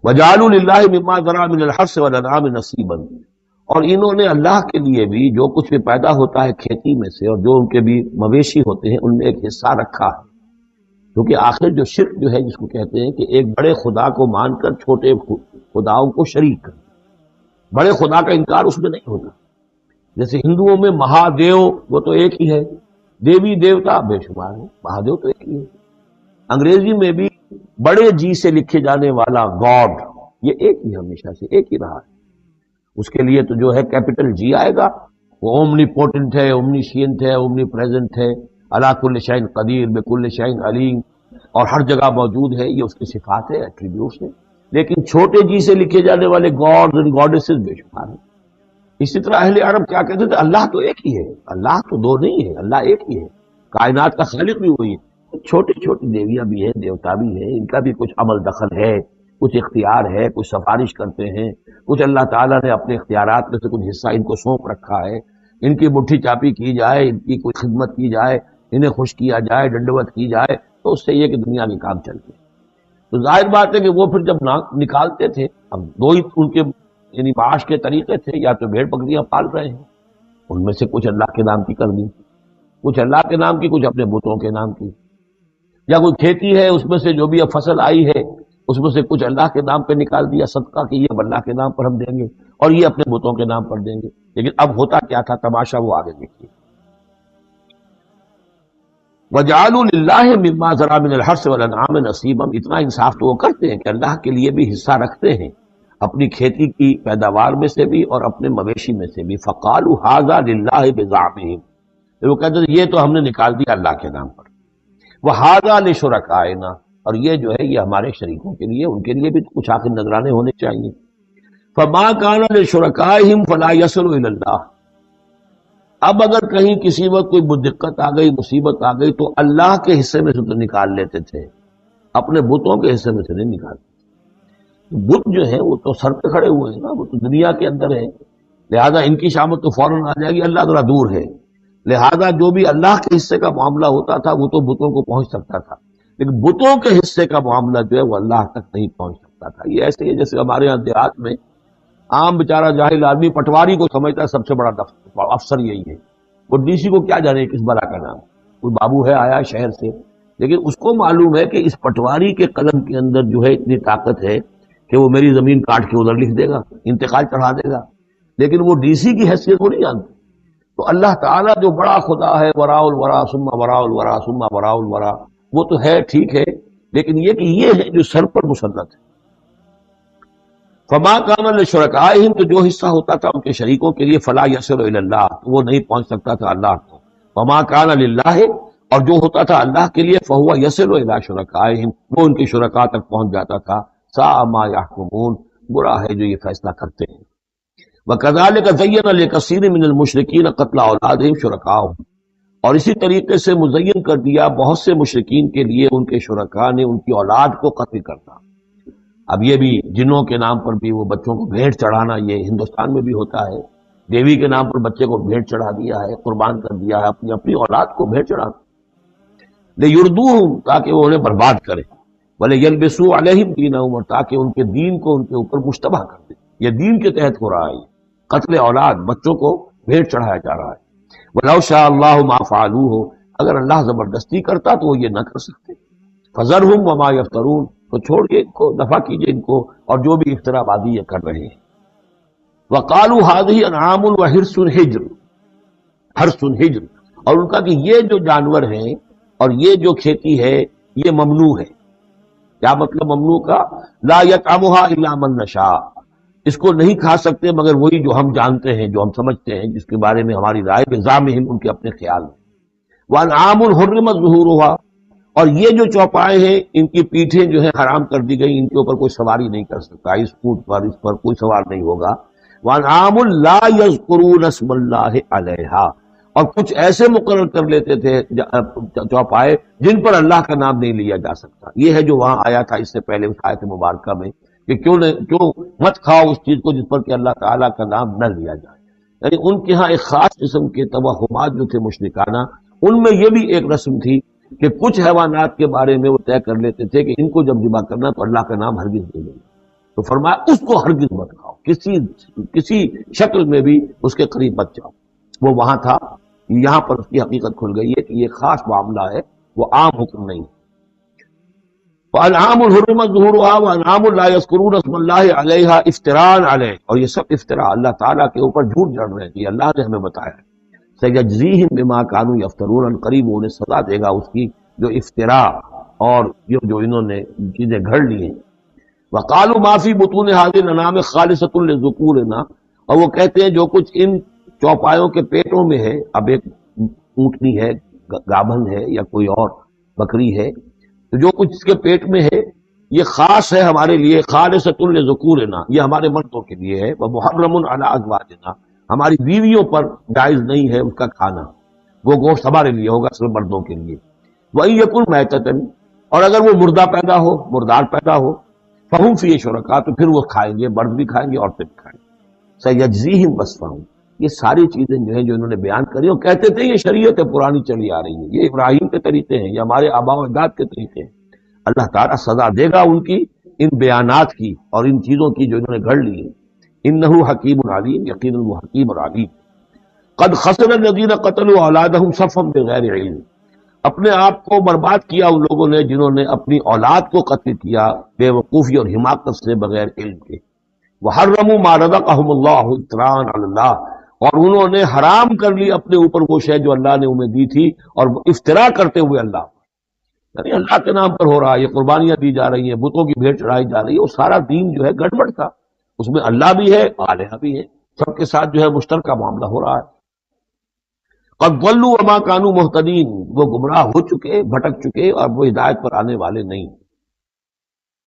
وجعلوا للہ مما ذرا من الحرث والانعام نصیبا، اور انہوں نے اللہ کے لیے بھی جو کچھ بھی پیدا ہوتا ہے کھیتی میں سے اور جو ان کے بھی مویشی ہوتے ہیں ان میں ایک حصہ رکھا ہے، کیونکہ آخر جو شرک جو ہے جس کو کہتے ہیں کہ ایک بڑے خدا کو مان کر چھوٹے خداؤں کو شریک کر، بڑے خدا کا انکار اس میں نہیں ہوتا۔ جیسے ہندوؤں میں مہادیو وہ تو ایک ہی ہے، دیوی دیوتا بے شمار ہے، مہادیو تو ایک ہی ہے۔ انگریزی میں بھی بڑے جی سے لکھے جانے والا گاڈ یہ ایک ہی ہمیشہ سے ایک ہی رہا ہے، اس کے لیے تو جو ہے کیپٹل جی آئے گا، وہ اومنی پوٹنٹ ہے، اومنیشینٹ ہے، اومنی پریزنٹ ہے، علی کل شیء قدیر، بکل شیء علیم، اور ہر جگہ موجود ہے، یہ اس کی صفات ہے، ایٹریبیوٹس ہیں۔ لیکن چھوٹے جی سے لکھے جانے والے گاڈز اینڈ گاڈیسز بے شمار ہیں۔ اسی طرح اہل عرب کیا کہتے تھے؟ اللہ تو ایک ہی ہے، اللہ تو دو نہیں ہے، اللہ ایک ہی ہے، کائنات کا خالق بھی وہی ہے۔ چھوٹی چھوٹی دیویاں بھی ہیں، دیوتا بھی ہیں، ان کا بھی کچھ عمل دخل ہے، کچھ اختیار ہے، کچھ سفارش کرتے ہیں، کچھ اللہ تعالیٰ نے اپنے اختیارات میں سے کچھ حصہ ان کو سونپ رکھا ہے، ان کی مٹھی چاپی کی جائے، ان کی کوئی خدمت کی جائے، انہیں خوش کیا جائے، ڈنڈوت کی جائے، تو اس سے یہ کہ دنیا کے کام چلتے ہیں۔ تو ظاہر بات ہے کہ وہ پھر جب نکالتے تھے، اب دو ہی ان کے یعنی معاش کے طریقے تھے، یا تو بھیڑ بکریاں پال رہے ہیں، ان میں سے کچھ اللہ کے نام کی کر دی، کچھ اللہ کے نام کی، کچھ اپنے بتوں کے نام کی، یا کوئی کھیتی ہے اس میں سے جو بھی اب فصل آئی ہے اس میں سے کچھ اللہ کے نام پہ نکال دیا صدقہ کہ یہ اب اللہ کے نام پر ہم دیں گے اور یہ اپنے بتوں کے نام پر دیں گے۔ لیکن اب ہوتا کیا تھا تماشا وہ آگے دیکھیے۔ وَجَعَلُوا لِلَّهِ مِمَّا ذَرَا مِنَ الْحَرْثِ وَالْأَنْعَامِ نَصِيبًا، اتنا انصاف تو وہ کرتے ہیں کہ اللہ کے لیے بھی حصہ رکھتے ہیں اپنی کھیتی کی پیداوار میں سے بھی اور اپنے مویشی میں سے بھی۔ فَقَالُوا هَذَا لِلَّهِ بِزَعْمِهِمْ، وہ کہتے ہیں یہ تو ہم نے نکال دیا اللہ کے نام پر، وَهَذَا لِشُرَكَائِنَا، اور یہ جو ہے یہ ہمارے شریکوں کے لیے، ان کے لیے بھی کچھ آخر نذرانے ہونے چاہیے۔ فَمَا كَانَ لِشُرَكَائِهِمْ فَلَا يَصِلُ إِلَى اللَّهِ، اب اگر کہیں کسی وقت کوئی دقت آ گئی، مصیبت آ گئی، تو اللہ کے حصے میں سے تو نکال لیتے تھے، اپنے بتوں کے حصے میں سے نہیں نکالتے۔ بت جو ہے وہ تو سر پہ کھڑے ہوئے ہیں نا، وہ تو دنیا کے اندر ہے، لہذا ان کی شامت تو فوراً آ جائے گی، اللہ ذرا دور ہے، لہذا جو بھی اللہ کے حصے کا معاملہ ہوتا تھا وہ تو بتوں کو پہنچ سکتا تھا، لیکن بتوں کے حصے کا معاملہ جو ہے وہ اللہ تک نہیں پہنچ سکتا تھا۔ یہ ایسے ہی جیسے ہمارے یہاں دیہات میں عام بیچارہ جاہل آدمی پٹواری کو سمجھتا ہے سب سے بڑا افسر یہی ہے، وہ ڈی سی کو کیا جانے کس بلا کا نام، کوئی بابو ہے آیا شہر سے، لیکن اس کو معلوم ہے کہ اس پٹواری کے قلم کے اندر جو ہے اتنی طاقت ہے کہ وہ میری زمین کاٹ کے ادھر لکھ دے گا، انتقال چڑھا دے گا، لیکن وہ ڈی سی کی حیثیت کو نہیں جانتے۔ تو اللہ تعالیٰ جو بڑا خدا ہے، وراء الورا ثم وراء الورا ثم وراء الورا، وہ تو ہے ٹھیک ہے، لیکن یہ کہ یہ ہے جو سر پر مسلط ہے۔ فما کان لشرکائہم، تو جو حصہ ہوتا تھا ان کے شریکوں کے لیے، فلا یصل الی اللہ، وہ نہیں پہنچ سکتا تھا اللہ کو۔ فما کان للہ، اور جو ہوتا تھا اللہ کے لیے، فہو یصل الی شرکائہم، وہ ان کے شرکاء تک پہنچ جاتا تھا۔ ساء ما یحکمون، برا ہے جو یہ فیصلہ کرتے ہیں۔ وکذالک زین لکثیر من المشرکین قتل اولادہم شرکاءہم، اور اسی طریقے سے مزین کر دیا بہت سے مشرکین کے لیے ان کے شرکاء نے ان کی اولاد کو قتل کرنا۔ اب یہ بھی جنوں کے نام پر بھی وہ بچوں کو بھیٹ چڑھانا، یہ ہندوستان میں بھی ہوتا ہے، دیوی کے نام پر بچے کو بھیٹ چڑھا دیا ہے، قربان کر دیا ہے، اپنی اولاد کو بھیٹ چڑھانا، لیردوہم، تاکہ وہ انہیں برباد کرے، ولیلبسوا علیہم دینہم، اور تاکہ ان کے دین کو ان کے اوپر مشتبہ کر دے۔ یہ دین کے تحت ہو رہا ہے، قتل اولاد، بچوں کو بھیٹ چڑھایا جا رہا ہے۔ وَلَوْ شَاءَ اللَّهُ مَا فَعَلُوهُ، اگر اللہ زبردستی کرتا تو وہ یہ نہ کر سکتے۔ فَذَرْهُمْ وَمَا يَفْتَرُونَ، تو چھوڑ کے ان کو، دفع کیجئے ان کو اور جو بھی افترا بازی یہ کر رہے ہیں۔ وَقَالُوا هَٰذِهِ أَنْعَامٌ وَحِرْثٌ حِجْرٌ، حرث حجر، اور ان کا کہ یہ جو جانور ہیں اور یہ جو کھیتی ہے یہ ممنوع ہے۔ کیا مطلب ممنوع کا؟ لا يطعمها الا من نشاء، اس کو نہیں کھا سکتے مگر وہی جو ہم جانتے ہیں، جو ہم سمجھتے ہیں، جس کے بارے میں ہماری رائے بزعمہم، ان کے اپنے خیال میں۔ وانعام حرمت ظہورها، اور یہ جو چوپائے ہیں ان کی پیٹھیں جو ہیں حرام کر دی گئی، ان کے اوپر کوئی سواری نہیں کر سکتا، اس اونٹ پر، اس پر کوئی سوار نہیں ہوگا۔ وانعام لا یذکرون اسم اللہ علیہا، اور کچھ ایسے مقرر کر لیتے تھے چوپائے جن پر اللہ کا نام نہیں لیا جا سکتا۔ یہ ہے جو وہاں آیا تھا اس سے پہلے اس آیت مبارکہ میں کہ کیوں مت کھاؤ اس چیز کو جس پر کہ اللہ تعالیٰ کا نام نہ لیا جائے۔ یعنی ان کے ہاں ایک خاص قسم کے توہمات جو تھے مشرکانہ، ان میں یہ بھی ایک رسم تھی کہ کچھ حیوانات کے بارے میں وہ طے کر لیتے تھے کہ ان کو جب ذبح کرنا تو اللہ کا نام ہرگز نہیں لینا۔ تو فرمایا اس کو ہرگز مت کھاؤ، کسی شکل میں بھی اس کے قریب مت جاؤ۔ وہ وہاں تھا، یہاں پر اس کی حقیقت کھل گئی ہے کہ یہ خاص معاملہ ہے، وہ عام حکم نہیں ہے۔ وَأَنْعَامٌ حُرِّمَتْ ظُهُورُهَا وَأَنْعَامٌ لَا يَذْكُرُونَ اسْمَ اللَّهِ عَلَيْهَا افْتِرَاءً عَلَيْهِ، اور یہ سب افطرا اللہ تعالیٰ کے اوپر جھوٹ جڑ رہے ہیں کہ اللہ نے ہمیں بتایا ہے۔ سَيَجْزِيهِمْ بِمَا كَانُوا يَفْتَرُونَ، ان قریب انہیں سزا دے گا اس کی جو افطرا اور جو انہوں نے چیزیں گھڑ لی ہیں۔ وَقَالُوا مَا فِي بُطُونِ هَٰذِهِ الْأَنْعَامِ خَالِصَةٌ لِذُكُورِنَا، اور وہ کہتے ہیں جو کچھ ان چوپایوں کے پیٹوں میں ہے، اب ایک اونٹنی ہے، گابھن ہے یا کوئی اور بکری ہے، تو جو کچھ اس کے پیٹ میں ہے یہ خاص ہے ہمارے لیے، خالصۃ لذکورنا، یہ ہمارے مردوں کے لیے ہے، ومحرم علی ازواجنا، ہماری بیویوں پر جائز نہیں ہے اس کا کھانا، وہ گوشت ہمارے لیے ہوگا صرف مردوں کے لیے۔ وَإِن یکن میتۃ، اور اگر وہ مردہ پیدا ہو، مردار پیدا ہو، فہم فیہ شرکاء، تو پھر وہ کھائیں گے، مرد بھی کھائیں گے عورتیں بھی کھائیں گے۔ سیجزیہم وصفہم، یہ ساری چیزیں جو ہیں جو انہوں نے بیان کری، وہ کہتے تھے یہ شریعت پرانی چلی آ رہی ہے، یہ ابراہیم کے طریقے ہیں، یہ ہمارے آباء و اجداد کے طریقے ہیں۔ اللہ تعالیٰ سزا دے گا ان کی ان بیانات کی اور ان چیزوں کی جو انہوں نے گھڑ لی ہیں۔ انہ حکیم علیم، یقیناً وہ حکیم اور علیم۔ قد خسر الذین قتلوا اولادہم صفحا بغیر علم، اپنے آپ کو برباد کیا ان لوگوں نے جنہوں نے اپنی اولاد کو قتل کیا بے وقوفی اور حماقت سے، بغیر علم کے۔ وحرموا ما رزقہم اللہ افتراء علی اللہ، اور انہوں نے حرام کر لی اپنے اوپر وہ شے جو اللہ نے انہیں دی تھی، اور افطرا کرتے ہوئے اللہ، یعنی اللہ کے نام پر ہو رہا ہے، یہ قربانیاں دی جا رہی ہیں، بتوں کی بھیٹ چڑھائی جا رہی ہے، وہ سارا دین جو ہے گڑبڑ تھا، اس میں اللہ بھی ہے، آلہہ بھی ہے، سب کے ساتھ جو ہے مشترکہ معاملہ ہو رہا ہے۔ قد ضلوا وما كانوا مهتدين، وہ گمراہ ہو چکے، بھٹک چکے، اور وہ ہدایت پر آنے والے نہیں۔